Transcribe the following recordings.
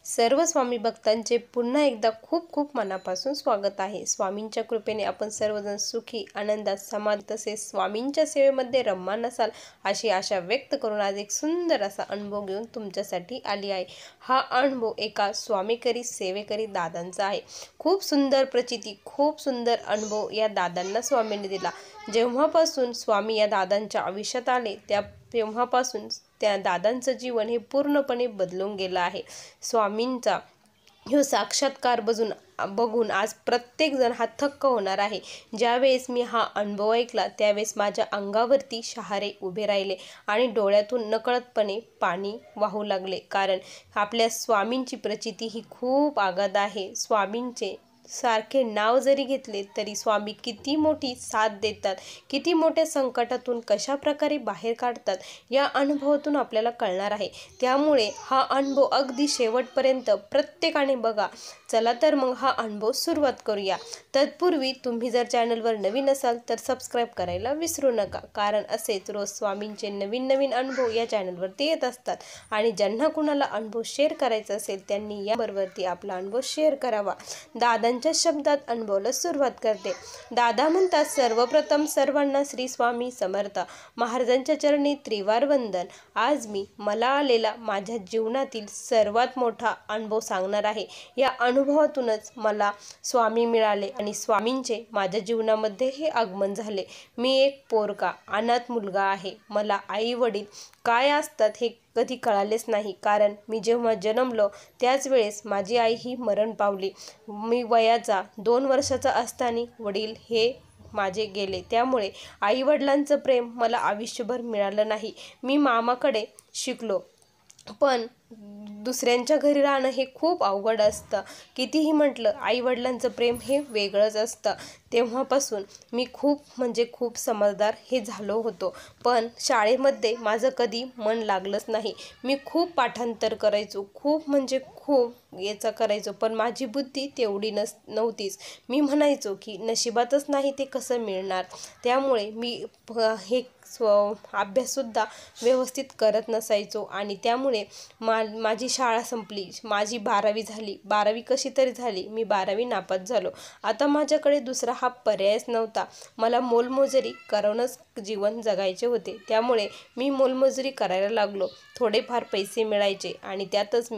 सर्व स्वामी भक्तांचे पुन्हा एकदा खूप खूप मनापासून स्वागत आहे। स्वामींच्या कृपेने आपण सर्वजण सुखी, आनंदात, समाधानी तसेच स्वामींच्या सेवेमध्ये रममान असाल अशी आशा व्यक्त करून आज एक सुंदर असा अनुभव घेऊन तुमच्यासाठी आली आहे। हा अनुभव एका स्वामीकरी सेवेकरी दादांचा आहे। खूप सुंदर प्रचिती, खूप सुंदर अनुभव या दादांना स्वामींनी दिला। जेव्हापासून स्वामी या दादांच्या आयुष्यात आले तेव्हापासून त्या दादांचं जीवन हे पूर्णपणे बदलून गेलं आहे। स्वामींचा ह्यो साक्षात्कार बघून आज प्रत्येक जण हा थक्क होणार आहे। ज्यावेळेस मी हा अनुभव ऐकला त्यावेळेस माझ्या अंगावरती शहारे उभे राहिले आणि डोळ्यातून नकळतपणे पाणी वाहू लागले, कारण आपल्या स्वामींची प्रचिती ही खूप आगाध आहे। स्वामींचे सारखे नाव जरी घेतले तरी स्वामी किती मोठी साथ देतात, किती मोठ्या संकटातून कशा प्रकारे बाहेर काढतात या अनुभवातून आपल्याला कळणार आहे। त्यामुळे हा अनुभव अगदी शेवटपर्यंत प्रत्येकाने बघा। चला तर मग हा अनुभव सुरुवात करूया। तत्पूर्वी तुम्ही जर चॅनलवर नवीन असाल तर सबस्क्राईब करायला विसरू नका, कारण असेच रोज स्वामींचे नवीन नवीन अनुभव या चॅनलवरती येत असतात आणि ज्यांना कुणाला अनुभव शेअर करायचा असेल त्यांनी याबरोबरती आपला अनुभव शेअर करावा। दादांच्या शब्दात अनुभवाला सुरुवात करते। दादा म्हणतात, सर्वप्रथम सर्वांना श्री स्वामी समर्थ महाराजांच्या चरणी त्रिवार वंदन। आज मी मला आलेला माझ्या जीवनातील सर्वात मोठा अनुभव सांगणार आहे। या अनुभवातूनच मला स्वामी मिळाले आणि स्वामींचे माझ्या जीवनामध्ये हे आगमन झाले। मी एक पोरका अनाथ मुलगा आहे। मला आई वडील काय असतात हे कधी कळालेच नाही, कारण मी जेव्हा जन्मलो त्याच वेळेस माझी आई ही मरण पावली। मी वयाचा 2 वर्षाचा असताना वडील हे माझे गेले, त्यामुळे आई वडिलांचं प्रेम मला आयुष्यभर मिळालं नाही। मी मामाकडे शिकलो, पण दुसऱ्यांच्या घरी राहणं हे खूप अवघड असतं। कितीही म्हटलं आई वडिलांचं प्रेम हे वेगळंच असतं। तेव्हापासून मी खूप समजदार हे झालो होतो, पण शाळेमध्ये माझं कधी मन लागलंच नाही। मी खूप पाठांतर करायचो, खूप याचा करायचो, पण माझी बुद्धी तेवढी नव्हतीच। मी म्हणायचो की नशिबातच नाही ते कसं मिळणार, त्यामुळे मी हे अभ्याससुद्धा व्यवस्थित करत नसायचो आणि त्यामुळे माझी शाळा संपली, माझी 12वी झाली। 12वी कशी तरी झाली, मी 12वी नापास झालो। आता माझ्याकडे दुसरा हा पर्यायच नव्हता। मला मोलमजुरी करूनच जीवन जगायचे होते, त्यामुळे मी मोलमजुरी करायला लागलो। थोडेफार पैसे मिळायचे आणि त्यातच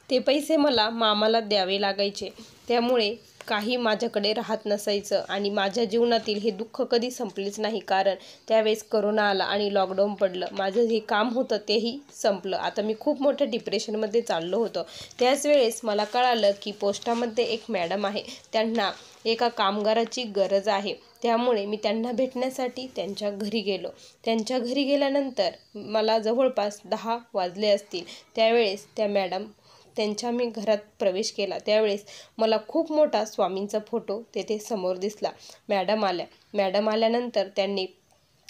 ते पैसे मला मामाला द्यावे लागायचे, त्यामुळे काही माझ्याकडे राहत नसायचं आणि माझ्या जीवनातील हे दुःख कधी संपलेच नाही, कारण त्यावेळेस करोना आला आणि लॉकडाऊन पडलं। माझं जे काम होतं तेही संपलं। आता मी खूप मोठ्या डिप्रेशनमध्ये चाललो होतो। त्याच वेळेस मला कळालं की पोस्टामध्ये एक मॅडम आहे, त्यांना एका कामगाराची गरज आहे। त्यामुळे मी त्यांना भेटण्यासाठी त्यांच्या घरी गेलो। त्यांच्या घरी गेल्यानंतर मला जवळपास 10 वाजले असतील। त्यावेळेस त्या मॅडम त्यांच्या मी घरात प्रवेश केला, त्यावेळेस मला खूप मोठा स्वामींचा फोटो तेथे समोर दिसला। मॅडम आल्यानंतर त्यांनी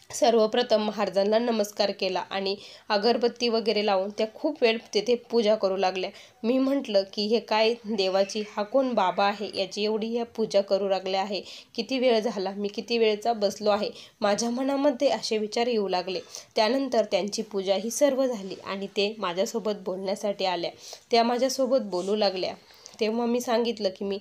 सर्वप्रथम महाराजांना नमस्कार केला आणि अगरबत्ती वगैरे लावून त्या खूप वेळ तेथे पूजा करू लागल्या। मी म्हटलं की हे काय देवाची, हा कोण बाबा आहे, याची एवढी ह्या पूजा करू लागल्या आहे, किती वेळ झाला, मी किती वेळचा बसलो आहे, माझ्या मनामध्ये असे विचार येऊ लागले। त्यानंतर त्यांची पूजा ही सर्व झाली आणि ते माझ्यासोबत बोलण्यासाठी आल्या। त्या माझ्यासोबत बोलू लागल्या, तेव्हा मी सांगितलं की मी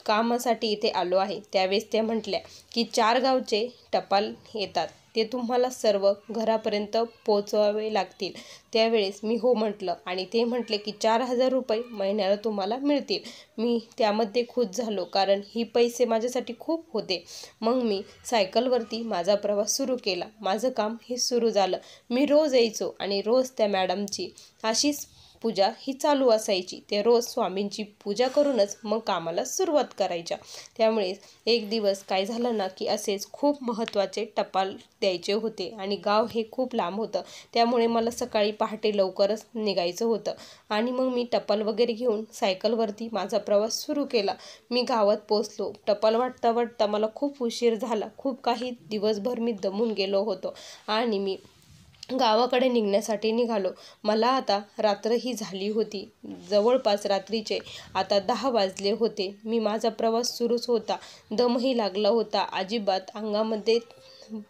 कामासाठी इथे आलो आहे। त्यावेळेस त्या म्हटल्या की 4 गावचे टपाल येतात, ते तुम्हाला सर्व घरापर्यंत पोचवावे लागतील। त्यावेळेस मी हो म्हटलं आणि ते म्हटले की 4000 रुपये महिन्याला तुम्हाला मिळतील। मी त्यामध्ये खुश झालो, कारण ही पैसे माझ्यासाठी खूप होते। मग मी सायकलवरती माझा प्रवास सुरू केला। माझं काम हे सुरू झालं। मी रोज यायचो आणि रोज त्या मॅडमची अशीच पूजा ही चालू असायची। ते रोज स्वामींची पूजा करूनच मग कामाला सुरुवात करायच्या। त्यामुळे एक दिवस काय झालं ना की असेच खूप महत्त्वाचे टपाल द्यायचे होते आणि गाव हे खूप लांब होतं, त्यामुळे मला सकाळी पहाटे लवकरच निघायचं होतं आणि मग मी टपाल वगैरे घेऊन सायकलवरती माझा प्रवास सुरू केला। मी गावात पोचलो। टपाल वाटता मला खूप उशीर झाला। खूप काही दिवसभर मी दमून गेलो होतो आणि मी गावाकडे निघण्यासाठी निघालो। मला आता रात्रही झाली होती, जवळपास रात्रीचे आता 10 वाजले होते। माझा प्रवास सुरूच होता, दमही लागला होता, अजिबात अंगामध्ये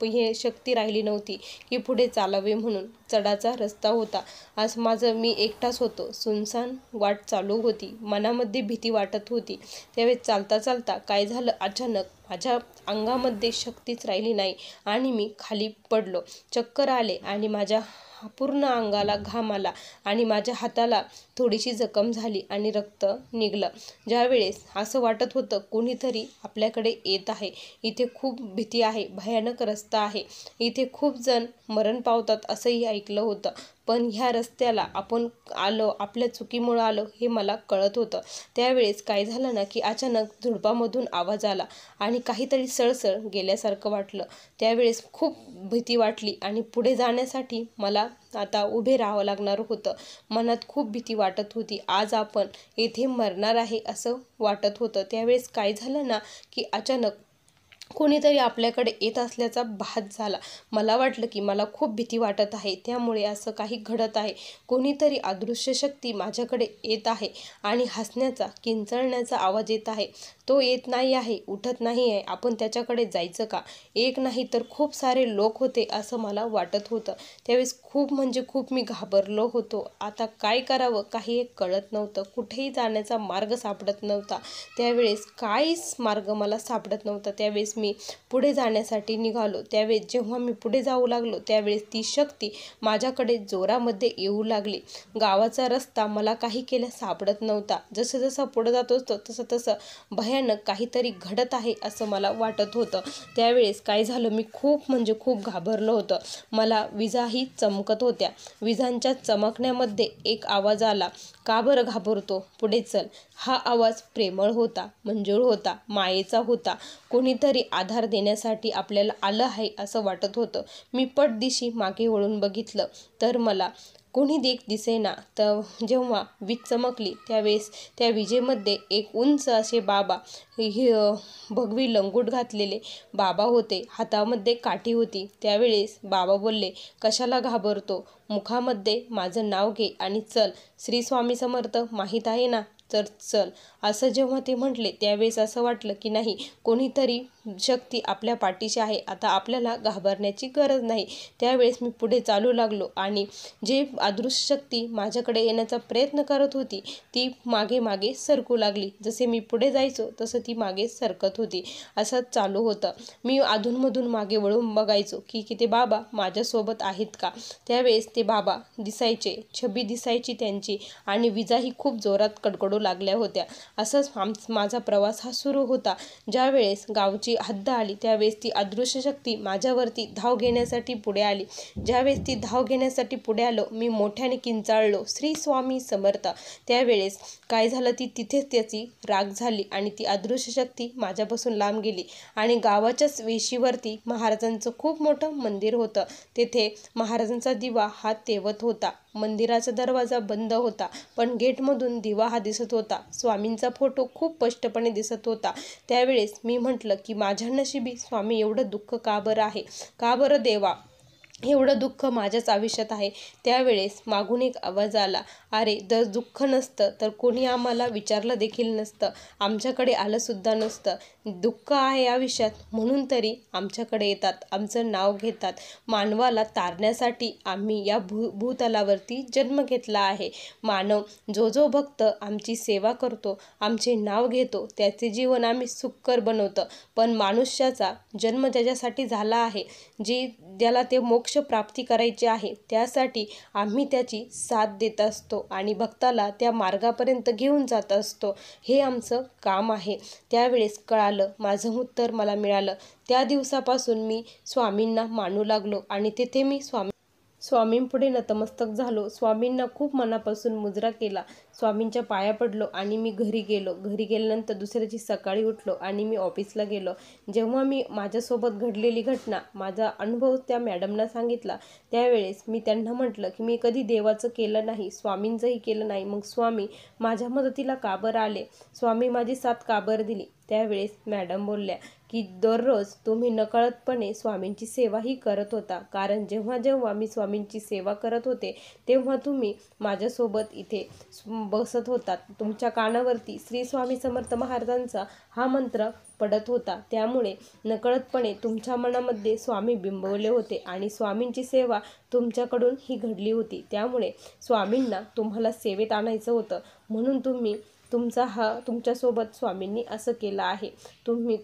हे शक्ती राहिली नव्हती की पुढे चालावे म्हणून, चढाचा रस्ता होता. आज मी एकटाच होतो. सुनसान वाट चालू होती. मनामध्ये भीती वाटत होती. त्यावेळेस चालता चालता काय झालं, अचानक माझ्या अंगामध्ये शक्तीच राहिली नाही आणि मी खाली पडलो. चक्कर आले आणि माझ्या पूर्ण अंगाला घाम आला आणि माझ्या हाताला थोडीशी जखम झाली आणि रक्त निघालं. ज्यावेळेस असं वाटत होतं कोणीतरी आपल्याकडे येत आहे. इथे खूप भीती आहे, भयानक रस्ता आहे, इथे खूप जण मरण पावतात असंही ऐकलं होतं. पण ह्या रस्त्याला आपण आलो, आपल्या चुकीमुळं आलो हे मला कळत होतं. त्यावेळेस काय झालं ना की अचानक झुडपामधून आवाज आला आणि काहीतरी सळसळ गेल्यासारखं वाटलं. त्यावेळेस खूप भीती वाटली आणि पुढे जाण्यासाठी मला आता उभे राहावं लागणार होतं. मनात खूप भीती वाटत होती. आज आपण येथे मरणार आहे असं वाटत होतं. त्यावेळेस काय झालं ना की अचानक कोणीतरी आपल्याकडे येत असल्याचा भास झाला. मला वाटलं की मला खूप भीती वाटत आहे, त्यामुळे असं काही घडत आहे. कोणीतरी अदृश्य शक्ती माझ्याकडे येत आहे आणि हसण्याचा, किंचाळण्याचा आवाज येत आहे. तो येत नाही आहे, उठत नाही आहे. आपण त्याच्याकडे जायचं का? एक नाही तर खूप सारे लोक होते असं मला वाटत होतं. त्यावेळेस खूप म्हणजे खूप मी घाबरलो होतो. आता काय करावं काही एक कळत नव्हतं. कुठेही जाण्याचा मार्ग सापडत नव्हता. त्यावेळेस काहीच मार्ग मला सापडत नव्हता. त्यावेळेस मी पुढे जाण्यासाठी निघालो. त्यावेळेस जेव्हा मी पुढे जाऊ लागलो त्यावेळेस ती शक्ती माझ्याकडे जोरामध्ये येऊ लागली. गावाचा रस्ता मला काही केल्या सापडत नव्हता. जसं जसं पुढे जात होतो तसं तसं भयानक काहीतरी घडत आहे असं मला वाटत होतं. त्यावेळेस काय झालं, मी खूप म्हणजे खूप घाबरलो होतं. मला विजाही चमकत होत्या. विजांच्या चमकण्यामध्ये एक आवाज आला, का बरं घाबरतो, पुढे चल. हा आवाज प्रेमळ होता, मंजूळ होता, मायेचा होता. कोणीतरी आधार देण्यासाठी आपल्याला आलं आहे असं वाटत होतं. मी पटदिशी मागे वळून बघितलं तर मला कोणी दिसेना. तर जेव्हा वीज चमकली त्यावेळेस त्या विजेमध्ये एक उंच असे बाबा, भगवी लंगोट घातलेले बाबा होते. हातामध्ये काठी होती. त्यावेळेस बाबा बोलले, कशाला घाबरतो, मुखामध्ये माझं नाव घे आणि चल. श्री स्वामी समर्थ माहीत आहे ना, तर चल. असं जेव्हा ते म्हटले त्यावेळेस असं वाटलं की नाही, कोणीतरी शक्ती आपल्या पाठीशी आहे. आता आपल्याला घाबरण्याची गरज नाही. त्यावेळेस मी पुढे चालू लागलो आणि जे अदृश्य शक्ती माझ्याकडे येण्याचा प्रयत्न करत होती ती मागे मागे सरकू लागली. जसे मी पुढे जायचो तसं ती मागे सरकत होती. असंच चालू होतं. मी अधूनमधून मागे वळून बघायचो की ते बाबा माझ्यासोबत आहेत का. त्यावेळेस ते बाबा दिसायचे, छबी दिसायची त्यांची आणि विजाही खूप जोरात कडकडू लागल्या होत्या. असंच माझा प्रवास हा सुरू होता. ज्यावेळेस गावची हद्द आली त्यावेळेस ती अदृश्य शक्ती माझ्यावरती धाव घेण्यासाठी पुढे आली. ज्यावेळेस ती धाव घेण्यासाठी पुढे आलो मी मोठ्याने किंचाळलो, श्री स्वामी समर्थ. त्यावेळेस काय झालं, तिथेच त्याची राग झाली आणि ती अदृश्य शक्ती माझ्यापासून लांब गेली आणि गावाच्याच वेशीवरती महाराजांचं खूप मोठं मंदिर होतं. तेथे महाराजांचा दिवा हा तेवत होता. मंदिराचा दरवाजा बंद होता पण गेटमधून दिवा हा दिसत होता. स्वामींचा फोटो खूप स्पष्टपणे दिसत होता. त्यावेळेस मी म्हटलं की माझ्या नशिबी स्वामी एवढं दुःख का बरं आहे, का बरं देवा एवढं दुःख माझ्याच आयुष्यात आहे. त्यावेळेस मागून एक आवाज आला, अरे जर दुःख नसतं तर कोणी आम्हाला विचारलं देखील नसतं, आमच्याकडे आलं सुद्धा नसतं. दुःख आहे आयुष्यात म्हणून तरी आमच्याकडे येतात, आमचं नाव घेतात. मानवाला तारण्यासाठी आम्ही या भूतलावरती जन्म घेतला आहे. मानव जो भक्त आमची सेवा करतो, आमचे नाव घेतो, त्याचे जीवन आम्ही सुखकर बनवतो. पण मनुष्याचा जन्म ज्याच्यासाठी झाला आहे, ज्याला ते मोक्ष प्राप्ती करायची आहे, त्यासाठी आम्ही त्याची साथ देत असतो आणि भक्ताला त्या मार्गापर्यंत घेऊन जात असतो. हे आमचं काम आहे. त्यावेळेस कळालं, माझं उत्तर मला मिळालं. त्या दिवसापासून मी स्वामींना मानू लागलो आणि तेथे मी स्वामींपुढे नतमस्तक झालो. स्वामींना खूप मनापासून मुजरा केला. स्वामींच्या पाया पडलो आणि मी घरी गेलो. घरी गेल्यानंतर दुसऱ्या दिवशी सकाळी उठलो आणि मी ऑफिसला गेलो. जेव्हा मी माझ्यासोबत घडलेली घटना, माझा अनुभव त्या मॅडमना सांगितला त्यावेळेस मी त्यांना म्हटलं की मी कधी देवाचं केलं नाही, स्वामींचंही केलं नाही, मग स्वामी माझ्या मदतीला का बरं आले, स्वामी माझी साथ का बरं दिली. त्यावेळेस मॅडम बोलल्या की दररोज तुम्ही नकळतपणे स्वामींची सेवाही करत होता, कारण जेव्हा जेव्हा मी स्वामींची सेवा करत होते तेव्हा तुम्ही माझ्यासोबत इथे बसत होतात. तुमच्या कानावरती श्री स्वामी समर्थ महाराजांचा हा मंत्र पडत होता, त्यामुळे नकळतपणे तुमच्या मनामध्ये स्वामी बिंबवले होते आणि स्वामींची सेवा तुमच्याकडून ही घडली होती. त्यामुळे स्वामींना तुम्हाला सेवेत आणायचं होतं, म्हणून तुमच्यासोबत स्वामींनी असं केलं आहे.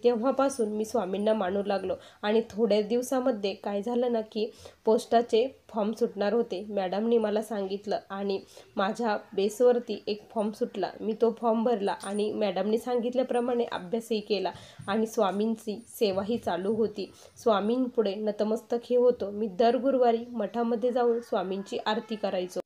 तेव्हापासून मी स्वामींना मानू लागलो आणि थोड्या दिवसामध्ये काय झालं ना की पोस्टाचे फॉर्म सुटणार होते. मॅडमनी मला सांगितलं आणि माझ्या बेसवरती एक फॉर्म सुटला. मी तो फॉर्म भरला आणि मॅडमनी सांगितल्याप्रमाणे अभ्यासही केला आणि स्वामींची सेवाही चालू होती. स्वामींपुढे नतमस्तक हे होतो. मी दर गुरुवारी मठामध्ये जाऊन स्वामींची आरती करायचो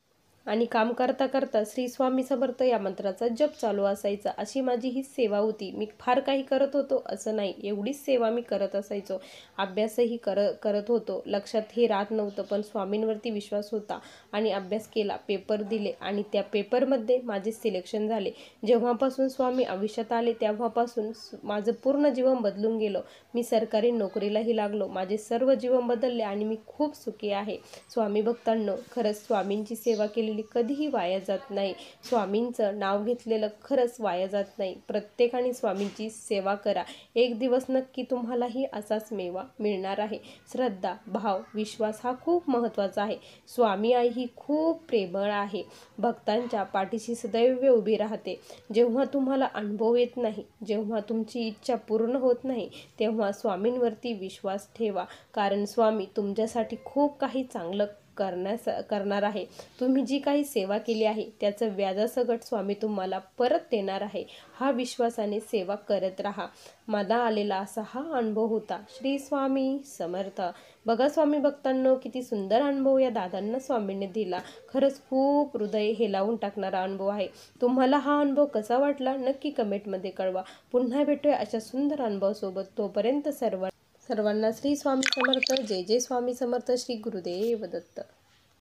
आणि काम करता करता श्री स्वामी समर्थ या मंत्राचा जप चालू असायचा. अशी माझी ही सेवा होती. मी फार काही करत होतो असं नाही, एवढीच सेवा मी करत असायचो. अभ्यासही करत होतो. लक्षात हे राहत नव्हतं, पण स्वामींवरती विश्वास होता आणि अभ्यास केला, पेपर दिले आणि त्या पेपरमध्ये माझे सिलेक्शन झाले. जेव्हापासून स्वामी आयुष्यात आले तेव्हापासून माझं पूर्ण जीवन बदलून गेलं. मी सरकारी नोकरीलाही लागलो. माझे सर्व जीवन बदलले आणि मी खूप सुखी आहे. स्वामी भक्तांनो, खरंच स्वामींची सेवा केलेली कधीही वाया जात नाही. स्वामींचं नाव घेतलेलं खरंच वाया जात नाही. प्रत्येकाने स्वामींची सेवा करा. एक दिवस नक्की तुम्हालाही असाच मेवा मिळणार आहे. श्रद्धा, भाव, विश्वास हा खूप महत्त्वाचा आहे. स्वामी आई ही खूप प्रेमळ आहे. भक्तांच्या पाठीशी सदैव उभी राहते. जेव्हा तुम्हाला अनुभव येत नाही, जेव्हा तुमची इच्छा पूर्ण होत नाही, तेव्हा स्वामींवरती विश्वास ठेवा, कारण स्वामी तुमच्यासाठी खूप काही चांगलं करणार आहे. तुम्ही जी काही सेवा केली आहे त्याचं व्याजासकट स्वामी तुम्हाला परत देणार आहे. हा विश्वासाने सेवा करत राहा. मला आलेला असा हा अनुभव होता. श्री स्वामी समर्थ. बघा स्वामी भक्तांनो, किती सुंदर अनुभव या दादांना स्वामींनी दिला. खरंच खूप हृदय हेलावून टाकणारा अनुभव आहे. तुम्हाला हा अनुभव कसा वाटला नक्की कमेंटमध्ये कळवा. पुन्हा भेटूया अशा सुंदर अनुभवासोबत. तोपर्यंत सर्वांना श्री स्वामी समर्थ. जय जय स्वामी समर्थ. श्री गुरुदेव दत्त.